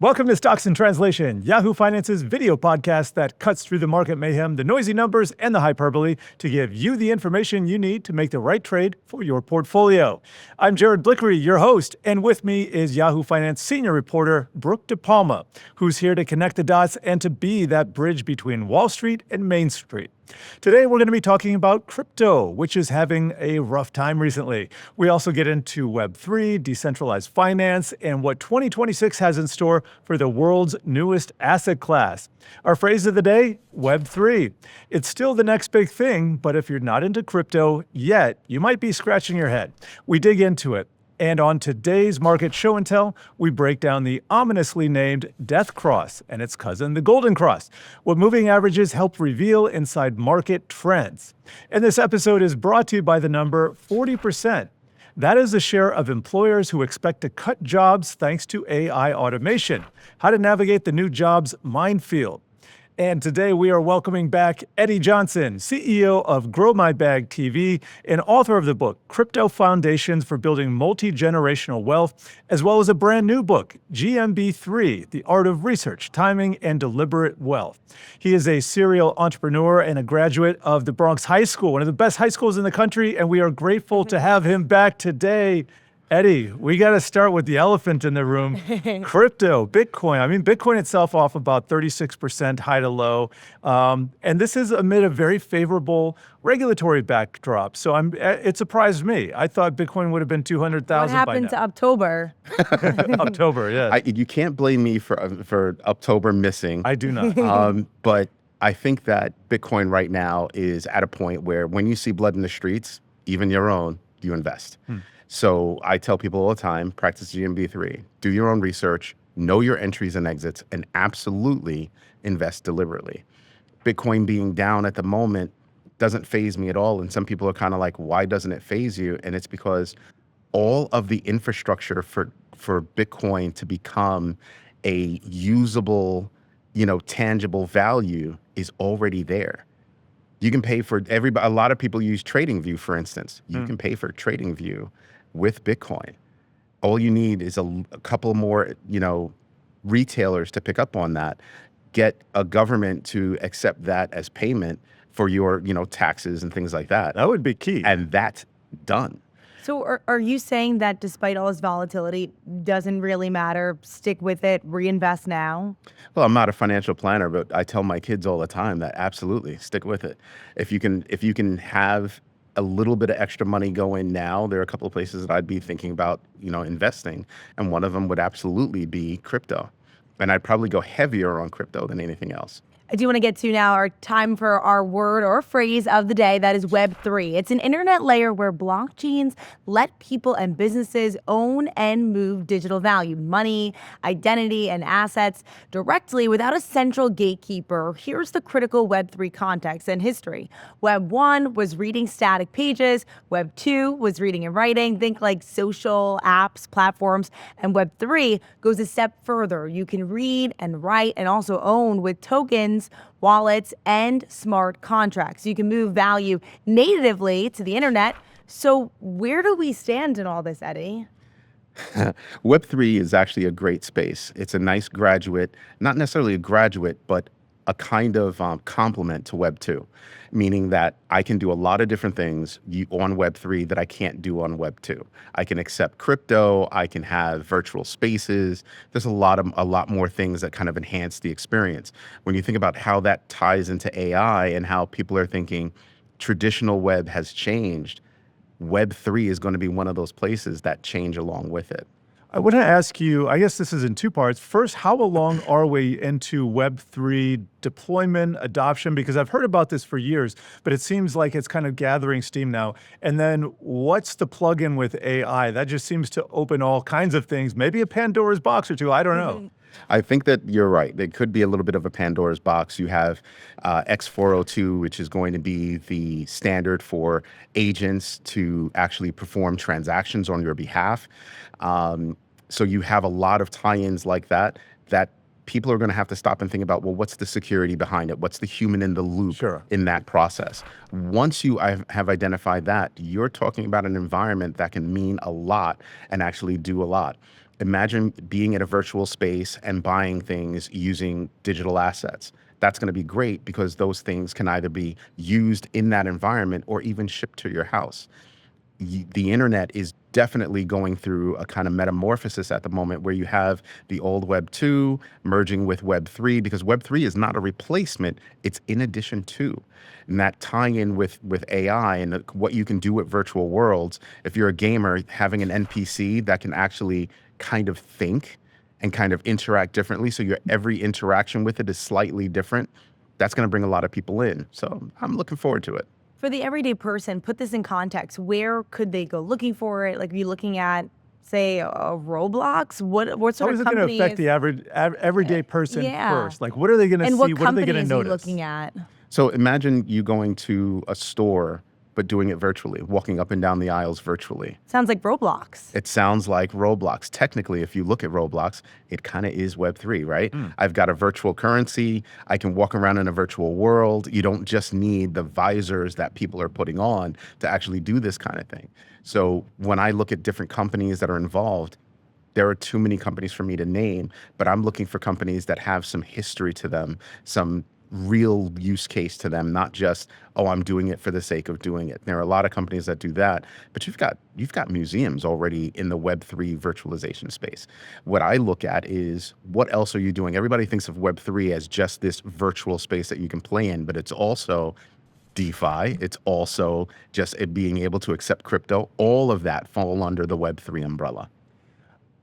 Welcome to Stocks in Translation, Yahoo Finance's video podcast that cuts through the market mayhem, the noisy numbers, and the hyperbole to give you the information you need to make the right trade for your portfolio. I'm Jared Blikre, your host, and with me is Yahoo Finance senior reporter Brooke DiPalma, who's here to connect the dots and to be that bridge between Wall Street and Main Street. Today, we're going to be talking about crypto, which is having a rough time recently. We also get into Web3, decentralized finance, and what 2026 has in store for the world's newest asset class. Our phrase of the day, Web3. It's still the next big thing, but if you're not into crypto yet, you might be scratching your head. We dig into it. And on today's Market Show and Tell, we break down the ominously named Death Cross and its cousin, the Golden Cross, what moving averages help reveal inside market trends. And this episode is brought to you by the number 40%. That is the share of employers who expect to cut jobs thanks to AI automation. How to navigate the new jobs minefield. And today we are welcoming back Eddie Johnson, CEO of Grow My Bag TV and author of the book, Crypto Foundations for Building Multi-Generational Wealth, as well as a brand new book, GMB3, The Art of Research, Timing, and Deliberate Wealth. He is a serial entrepreneur and a graduate of the Bronx High School, one of the best high schools in the country, and we are grateful to have him back today. Eddie, we got to start with the elephant in the room, crypto, Bitcoin. I mean, Bitcoin itself off about 36% high to low. And this is amid a very favorable regulatory backdrop. So it surprised me. I thought Bitcoin would have been 200,000 by now. What happened to October? October, yeah. You can't blame me for October missing. I do not. But I think that Bitcoin right now is at a point where when you see blood in the streets, even your own, you invest. So I tell people all the time, practice GMB3, do your own research, know your entries and exits, and absolutely invest deliberately. Bitcoin being down at the moment doesn't faze me at all. And some people are kind of like, why doesn't it faze you? And it's because all of the infrastructure for Bitcoin to become a usable, tangible value is already there. You can pay for a lot of people use TradingView, for instance. You can pay for TradingView with Bitcoin. All you need is a couple more, retailers to pick up on that, get a government to accept that as payment for your, taxes and things like that. That would be key. And that's done. So are you saying that despite all this volatility, doesn't really matter, stick with it, reinvest now? Well, I'm not a financial planner, but I tell my kids all the time that absolutely stick with it. If you can have a little bit of extra money going now, there are a couple of places that I'd be thinking about, investing. And one of them would absolutely be crypto. And I'd probably go heavier on crypto than anything else. I do want to get to now our time for our word or phrase of the day. That is Web3. It's an internet layer where blockchains let people and businesses own and move digital value, money, identity, and assets directly without a central gatekeeper. Here's the critical Web3 context and history. Web 1 was reading static pages. Web 2 was reading and writing. Think like social apps, platforms. And Web 3 goes a step further. You can read and write and also own with tokens, wallets, and smart contracts. You can move value natively to the internet. So where do we stand in all this, Eddie? Web3 is actually a great space. It's a nice graduate, not necessarily a graduate, but a kind of complement to Web 2, meaning that I can do a lot of different things on Web 3 that I can't do on Web 2. I can accept crypto. I can have virtual spaces. There's a lot more things that kind of enhance the experience. When you think about how that ties into AI and how people are thinking traditional web has changed, Web 3 is going to be one of those places that change along with it. I want to ask you, I guess this is in two parts. First, how along are we into Web3 deployment, adoption? Because I've heard about this for years, but it seems like it's kind of gathering steam now. And then what's the plug-in with AI? That just seems to open all kinds of things, maybe a Pandora's box or two, I don't know. I think that you're right. There could be a little bit of a Pandora's box. You have X402, which is going to be the standard for agents to actually perform transactions on your behalf. So you have a lot of tie-ins like that people are going to have to stop and think about, well, what's the security behind it? What's the human in the loop in that process? Once you have identified that, you're talking about an environment that can mean a lot and actually do a lot. Imagine being in a virtual space and buying things using digital assets. That's going to be great because those things can either be used in that environment or even shipped to your house. The internet is definitely going through a kind of metamorphosis at the moment where you have the old Web 2 merging with Web 3, because Web 3 is not a replacement, it's in addition to. And that tying in with AI and what you can do with virtual worlds. If you're a gamer, having an NPC that can actually kind of think and kind of interact differently, so your every interaction with it is slightly different, that's going to bring a lot of people in. So I'm looking forward to it. For the everyday person, put this in context. Where could they go looking for it? Like, are you looking at, say, a Roblox? What sort How of is it going to companies? affect the everyday person Yeah. first? Like, what are they going to And see? what What are they going to companies are you notice? looking at? So imagine you going to a store, but doing it virtually, walking up and down the aisles virtually. Sounds like Roblox. It sounds like Roblox. Technically, if you look at Roblox, it kind of is Web3, right? I've got a virtual currency. I can walk around in a virtual world. You don't just need the visors that people are putting on to actually do this kind of thing. So when I look at different companies that are involved, there are too many companies for me to name, but I'm looking for companies that have some history to them, some real use case to them, not just, oh, I'm doing it for the sake of doing it. There are a lot of companies that do that, but you've got museums already in the Web3 virtualization space. What I look at is, what else are you doing? Everybody thinks of Web3 as just this virtual space that you can play in, but it's also DeFi. It's also just it being able to accept crypto. All of that fall under the Web3 umbrella.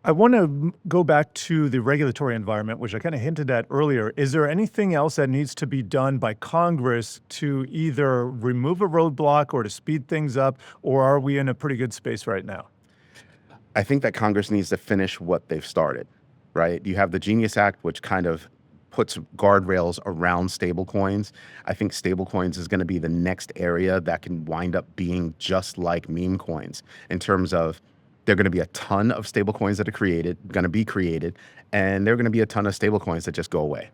I want to go back to the regulatory environment, which I kind of hinted at earlier. Is there anything else that needs to be done by Congress to either remove a roadblock or to speed things up, or are we in a pretty good space right now? I think that Congress needs to finish what they've started, right? You have the Genius Act, which kind of puts guardrails around stablecoins. I think stablecoins is going to be the next area that can wind up being just like meme coins in terms of there are going to be a ton of stablecoins that are going to be created, and there are going to be a ton of stablecoins that just go away,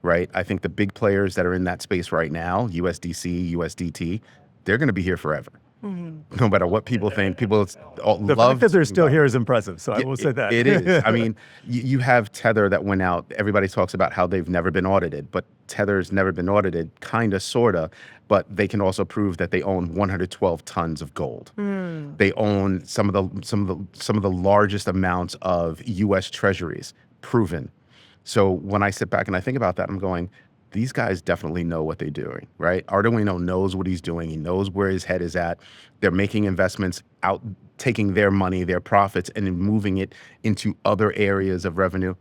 right? I think the big players that are in that space right now, USDC, USDT, they're going to be here forever. No matter what people think, people The fact that they're still here is impressive, so I will say that. It is. I mean, you have Tether that went out. Everybody talks about how they've never been audited, but Tether's never been audited, kind of, sort of, but they can also prove that they own 112 tons of gold. They own some of the largest amounts of U.S. treasuries, proven. So when I sit back and I think about that, I'm going, these guys definitely know what they're doing, right? Arduino knows what he's doing. He knows where his head is at. They're making investments out, taking their money, their profits, and then moving it into other areas of revenue.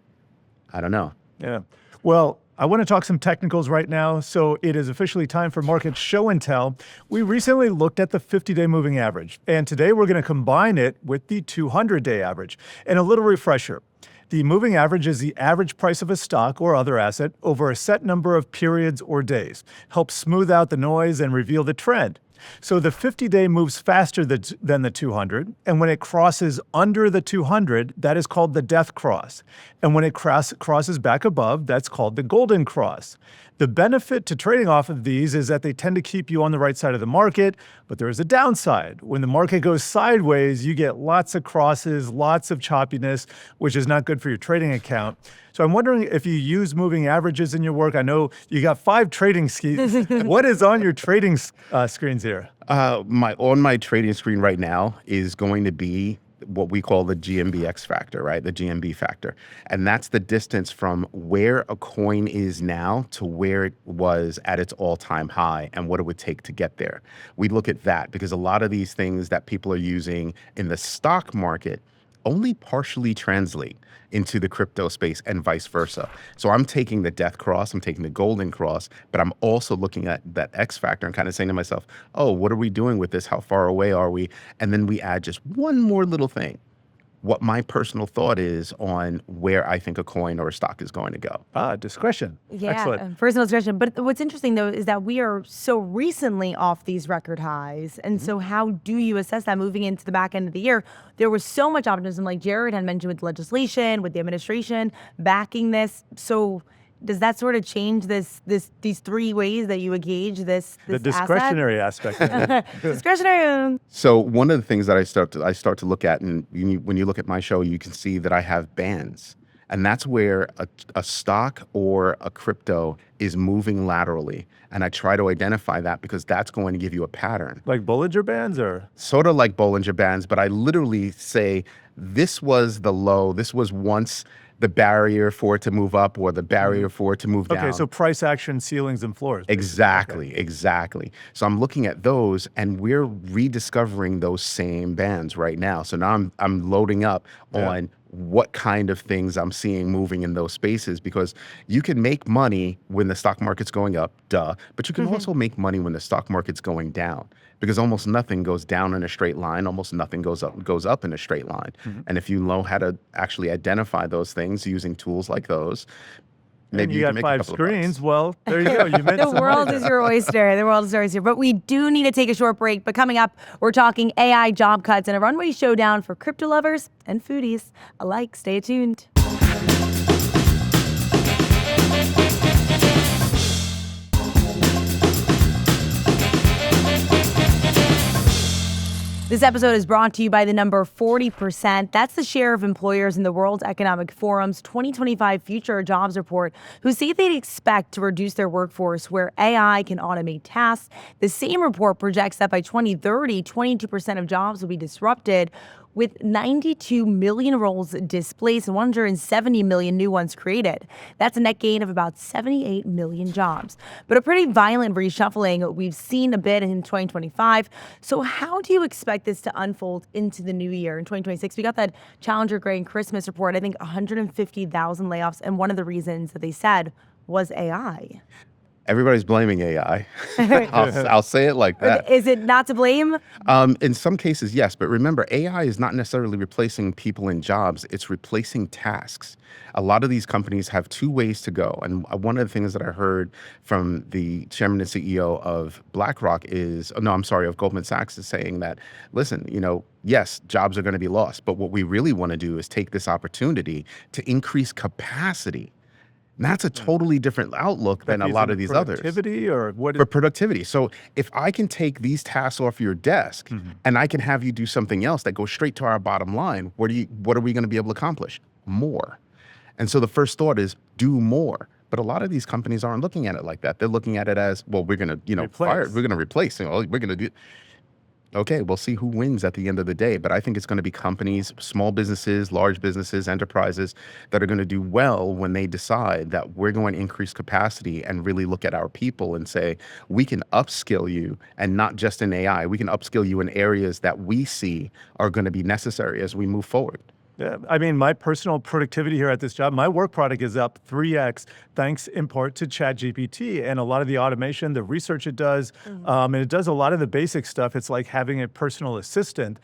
I don't know. Yeah. Well, I want to talk some technicals right now. So it is officially time for market show and tell. We recently looked at the 50-day moving average, and today we're going to combine it with the 200-day average. And a little refresher. The moving average is the average price of a stock or other asset over a set number of periods or days. Helps smooth out the noise and reveal the trend. So the 50-day moves faster than the 200, and when it crosses under the 200, that is called the death cross. And when it crosses back above, that's called the golden cross. The benefit to trading off of these is that they tend to keep you on the right side of the market, but there is a downside. When the market goes sideways, you get lots of crosses, lots of choppiness, which is not good for your trading account. So I'm wondering if you use moving averages in your work. I know you got 5 trading schemes. What is on your trading screens here? On my trading screen right now is going to be what we call the GMBX factor, right? The GMB factor. And that's the distance from where a coin is now to where it was at its all-time high and what it would take to get there. We look at that because a lot of these things that people are using in the stock market only partially translate into the crypto space and vice versa. So I'm taking the death cross, I'm taking the golden cross, but I'm also looking at that X factor and kind of saying to myself, oh, what are we doing with this? How far away are we? And then we add just one more little thing. What my personal thought is on where I think a coin or a stock is going to go. Discretion. Yeah, Excellent. personal discretion. But what's interesting, though, is that we are so recently off these record highs. And so how do you assess that moving into the back end of the year? There was so much optimism, like Jared had mentioned, with legislation, with the administration backing this. So does that sort of change these three ways that you engage this The discretionary aspect of it. discretionary? So one of the things that I start to look at, and when you look at my show, you can see that I have bands. And that's where a stock or a crypto is moving laterally. And I try to identify that because that's going to give you a pattern. Like Bollinger Bands or? Sort of like Bollinger Bands, but I literally say, this was the low. This was once the barrier for it to move up or the barrier for it to move down. Okay, so price action, ceilings, and floors. Exactly, Okay. exactly. So I'm looking at those, and we're rediscovering those same bands right now. So now I'm loading up on what kind of things I'm seeing moving in those spaces, because you can make money when the stock market's going up, but you can also make money when the stock market's going down, because almost nothing goes down in a straight line, almost nothing goes up in a straight line. And if you know how to actually identify those things using tools like those, maybe you can got make a 5 couple of bucks. screens. Well, there you go. You meant The world is your oyster. The world is your oyster. But we do need to take a short break. But coming up, we're talking AI job cuts and a runway showdown for crypto lovers and foodies alike. Stay tuned. This episode is brought to you by the number 40%. That's the share of employers in the World Economic Forum's 2025 Future Jobs Report who say they'd expect to reduce their workforce where AI can automate tasks. The same report projects that by 2030, 22% of jobs will be disrupted, with 92 million roles displaced and 170 million new ones created. That's a net gain of about 78 million jobs. But a pretty violent reshuffling we've seen a bit in 2025. So how do you expect this to unfold into the new year in 2026? We got that Challenger Gray and Christmas report, I think 150,000 layoffs. And one of the reasons that they said was AI. Everybody's blaming AI. I'll say it like that. Is it not to blame? In some cases, yes. But remember, AI is not necessarily replacing people in jobs. It's replacing tasks. A lot of these companies have two ways to go. And one of the things that I heard from the chairman and CEO of of Goldman Sachs is saying that, listen, yes, jobs are going to be lost. But what we really want to do is take this opportunity to increase capacity. And that's a totally different outlook than a lot of these others. Productivity or what? For productivity. So if I can take these tasks off your desk and I can have you do something else that goes straight to our bottom line, what are we going to be able to accomplish? More. And so the first thought is do more. But a lot of these companies aren't looking at it like that. They're looking at it as, well, we're going to fire, we're going to replace, we're going to do. Okay, we'll see who wins at the end of the day. But I think it's going to be companies, small businesses, large businesses, enterprises that are going to do well when they decide that we're going to increase capacity and really look at our people and say, we can upskill you, and not just in AI. We can upskill you in areas that we see are going to be necessary as we move forward. Yeah, I mean, my personal productivity here at this job, my work product is up 3x, thanks in part to ChatGPT and a lot of the automation, the research it does, and it does a lot of the basic stuff. It's like having a personal assistant.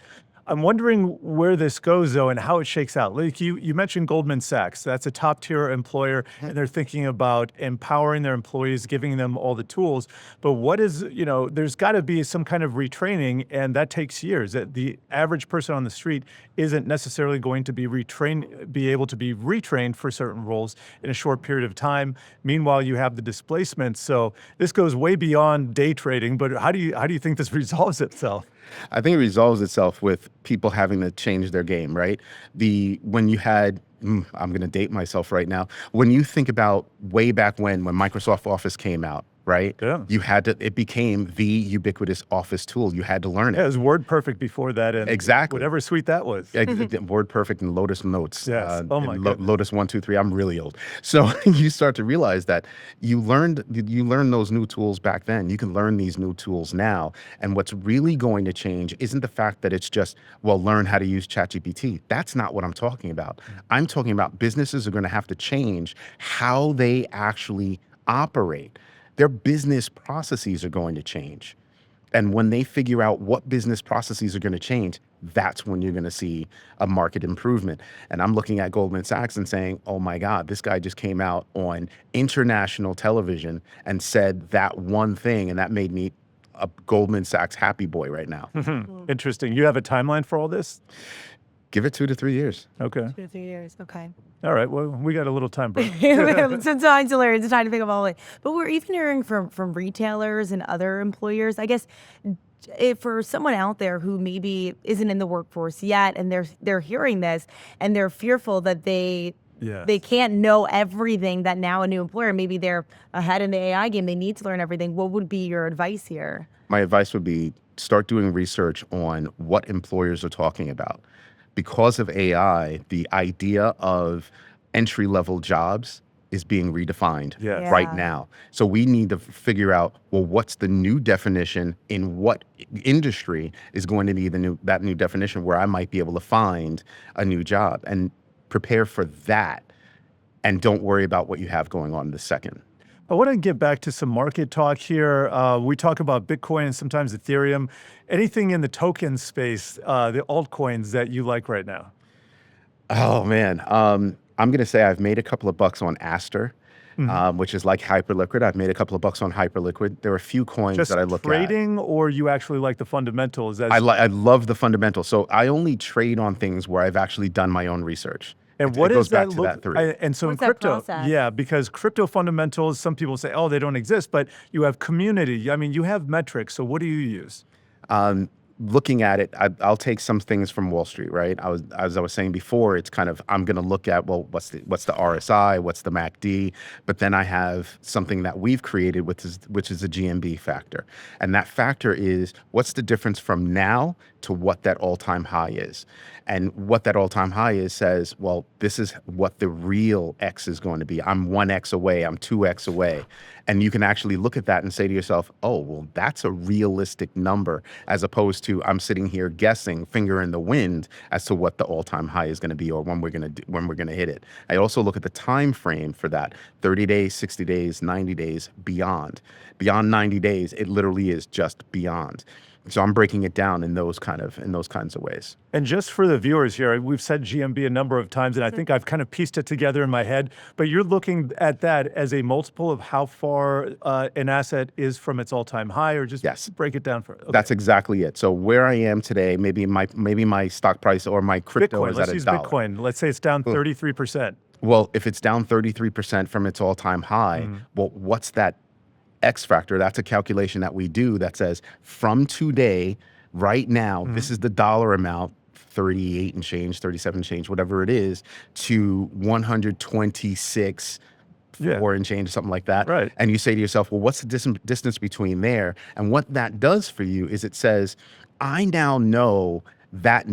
I'm wondering where this goes, though, and how it shakes out. Like you mentioned Goldman Sachs. That's a top-tier employer, and they're thinking about empowering their employees, giving them all the tools. But there's got to be some kind of retraining, and that takes years. The average person on the street isn't necessarily going to be able to be retrained for certain roles in a short period of time. Meanwhile, you have the displacement. So this goes way beyond day trading. But how do you think this resolves itself? I think it resolves itself with people having to change their game, right? When you had, I'm going to date myself right now. When you think about way back when Microsoft Office came out, right? Yeah. It became the ubiquitous office tool. You had to learn it. Yeah, it was WordPerfect before that. And exactly. Whatever suite that was. WordPerfect and Lotus Notes. Yes. Oh my goodness. Lotus 1, 2, 3. I'm really old. So you start to realize that you learned those new tools back then. You can learn these new tools now. And what's really going to change isn't the fact that it's just, learn how to use ChatGPT. That's not what I'm talking about. I'm talking about businesses are going to have to change how they actually operate. Their business processes are going to change. And when they figure out what business processes are going to change, that's when you're going to see a market improvement. And I'm looking at Goldman Sachs and saying, oh my God, this guy just came out on international television and said that one thing, and that made me a Goldman Sachs happy boy right now. Interesting. You have a timeline for all this? Give it 2 to 3 years. Okay. 2 to 3 years. Okay. All right. Well, we got a little time, Brooke. Sometimes hilarious. It's trying to pick up all the way. But we're even hearing from retailers and other employers. I guess if for someone out there who maybe isn't in the workforce yet, and they're hearing this and they're fearful that they can't know everything, that now a new employer, maybe they're ahead in the AI game, they need to learn everything. What would be your advice here? My advice would be start doing research on what employers are talking about. Because of AI, the idea of entry-level jobs is being redefined right now. So we need to figure out, well, what's the new definition in what industry is going to be that new definition where I might be able to find a new job, and prepare for that, and don't worry about what you have going on the second. I want to get back to some market talk here. We talk about Bitcoin and sometimes Ethereum. Anything in the token space, the altcoins that you like right now? Oh, man. I'm going to say I've made a couple of bucks on Aster, which is like Hyperliquid. I've made a couple of bucks on Hyperliquid. There are a few coins that I look at. Just trading, or you actually like the fundamentals? I love the fundamentals. So I only trade on things where I've actually done my own research. And what goes does that back to look? that three. And so What's in that crypto, process? because crypto fundamentals, some people say, oh, they don't exist, but you have community. I mean, you have metrics. So what do you use? Looking at it, I'll take some things from Wall Street, right? As I was saying before, it's kind of, I'm going to look at, well, what's the RSI, what's the MACD, but then I have something that we've created, which is a GMB factor, and that factor is what's the difference from now to what that all-time high is, and what that all-time high is says, well, this is what the real X is going to be. I'm 1X away, I'm 2X away. And you can actually look at that and say to yourself, oh, well, that's a realistic number, as opposed to I'm sitting here guessing, finger in the wind, as to what the all-time high is going to be, or when we're going to hit it. I also look at the time frame for that: 30 days, 60 days, 90 days, beyond. Beyond 90 days, it literally is just beyond. So I'm breaking it down in those kinds of ways. And just for the viewers here, we've said GMB a number of times, and I think I've kind of pieced it together in my head, but you're looking at that as a multiple of how far an asset is from its all-time high, or just break it down for okay. That's exactly it. So where I am today, maybe my stock price or my crypto is at $1. Let's use Bitcoin. Let's say it's down 33%. Well, if it's down 33% from its all-time high, well, what's that X factor? That's a calculation that we do that says from today, right now, this is the dollar amount, 38 and change, 37 and change, whatever it is, to 126 4 and change, something like that. Right. And you say to yourself, well, what's the distance between there? And what that does for you is it says, I now know that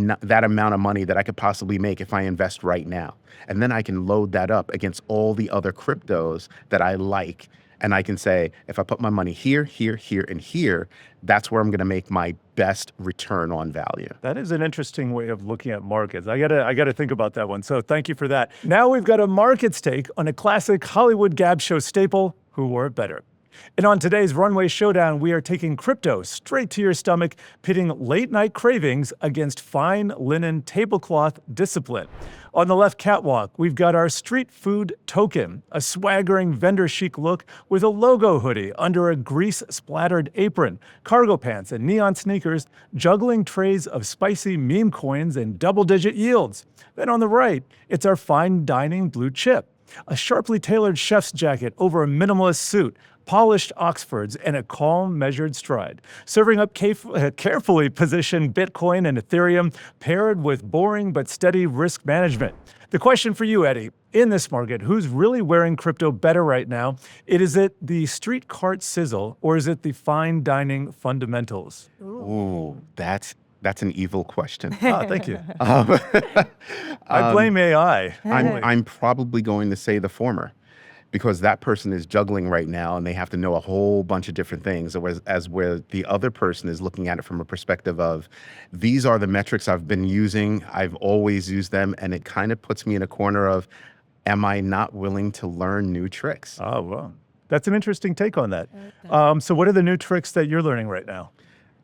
amount of money that I could possibly make if I invest right now. And then I can load that up against all the other cryptos that I like. And I can say, if I put my money here, here, here, and here, that's where I'm going to make my best return on value. That is an interesting way of looking at markets. I gotta think about that one. So thank you for that. Now we've got a markets take on a classic Hollywood gab show staple, Who Wore It Better? And on today's Runway Showdown, we are taking crypto straight to your stomach, pitting late-night cravings against fine linen tablecloth discipline. On the left catwalk, we've got our street food token, a swaggering vendor chic look with a logo hoodie under a grease-splattered apron, cargo pants, and neon sneakers, juggling trays of spicy meme coins and double-digit yields. Then on the right, it's our fine dining blue chip, a sharply tailored chef's jacket over a minimalist suit, polished Oxfords, and a calm, measured stride, serving up carefully positioned Bitcoin and Ethereum, paired with boring but steady risk management. The question for you, Eddie, in this market, who's really wearing crypto better right now? Is it the street cart sizzle, or is it the fine dining fundamentals? Ooh, that's an evil question. Thank you. I blame AI. I'm probably going to say the former, because that person is juggling right now and they have to know a whole bunch of different things, as where the other person is looking at it from a perspective of, these are the metrics I've been using, I've always used them, and it kind of puts me in a corner of, am I not willing to learn new tricks? Oh, well, that's an interesting take on that. So what are the new tricks that you're learning right now?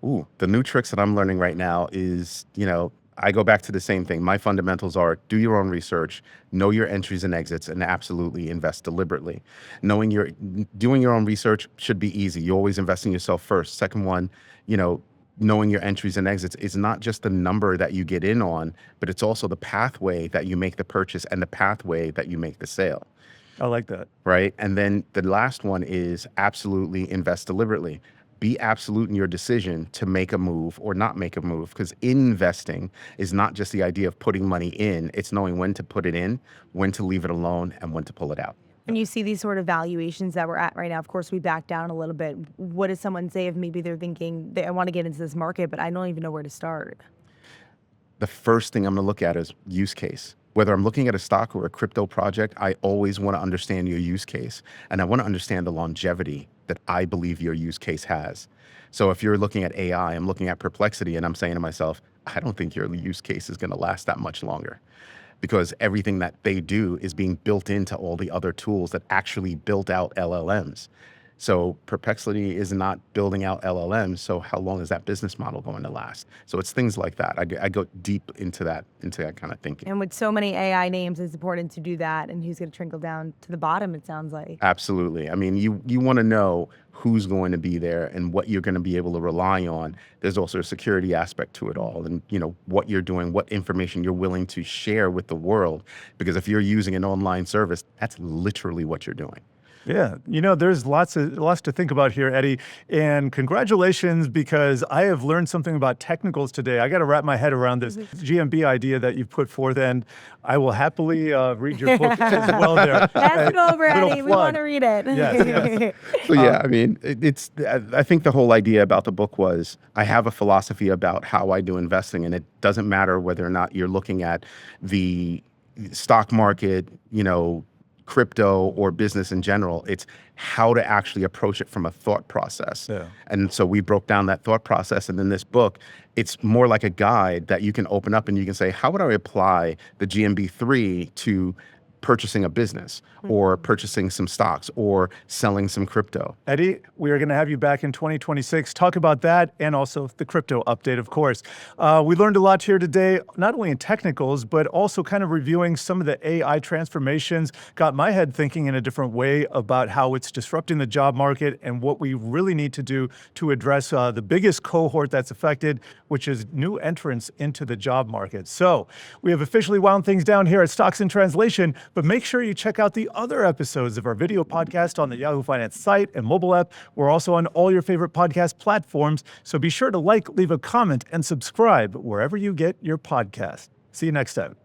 Ooh, the new tricks that I'm learning right now is, I go back to the same thing. My fundamentals are do your own research, know your entries and exits, and absolutely invest deliberately. Doing your own research should be easy. You always invest in yourself first. Second one, knowing your entries and exits is not just the number that you get in on, but it's also the pathway that you make the purchase and the pathway that you make the sale. I like that. Right? And then the last one is absolutely invest deliberately. Be absolute in your decision to make a move or not make a move, because investing is not just the idea of putting money in, it's knowing when to put it in, when to leave it alone, and when to pull it out. When you see these sort of valuations that we're at right now, of course, we back down a little bit. What does someone say if maybe they're thinking, I want to get into this market, but I don't even know where to start? The first thing I'm going to look at is use case. Whether I'm looking at a stock or a crypto project, I always want to understand your use case. And I want to understand the longevity that I believe your use case has. So if you're looking at AI, I'm looking at Perplexity and I'm saying to myself, I don't think your use case is going to last that much longer, because everything that they do is being built into all the other tools that actually built out LLMs. So Perplexity is not building out LLMs. So how long is that business model going to last? So it's things like that. I go deep into that kind of thinking. And with so many AI names, it's important to do that. And who's going to trickle down to the bottom, it sounds like. Absolutely. I mean, you want to know who's going to be there and what you're going to be able to rely on. There's also a security aspect to it all, and what you're doing, what information you're willing to share with the world. Because if you're using an online service, that's literally what you're doing. Yeah, there's lots to think about here, Eddie. And congratulations, because I have learned something about technicals today. I got to wrap my head around this GMB idea that you've put forth, and I will happily read your book as well there. Pass it over, Little Eddie. We plug. want to read it. Yes. So yeah, I mean, I think the whole idea about the book was I have a philosophy about how I do investing, and it doesn't matter whether or not you're looking at the stock market, crypto or business in general. It's how to actually approach it from a thought process. Yeah. And so we broke down that thought process. And in this book, it's more like a guide that you can open up and you can say, how would I apply the GMB3 to purchasing a business or purchasing some stocks or selling some crypto? Eddie, we are going to have you back in 2026. Talk about that and also the crypto update, of course. We learned a lot here today, not only in technicals, but also kind of reviewing some of the AI transformations. Got my head thinking in a different way about how it's disrupting the job market and what we really need to do to address the biggest cohort that's affected, which is new entrants into the job market. So we have officially wound things down here at Stocks in Translation, but make sure you check out the other episodes of our video podcast on the Yahoo Finance site and mobile app. We're also on all your favorite podcast platforms, so be sure to leave a comment, and subscribe wherever you get your podcast. See you next time.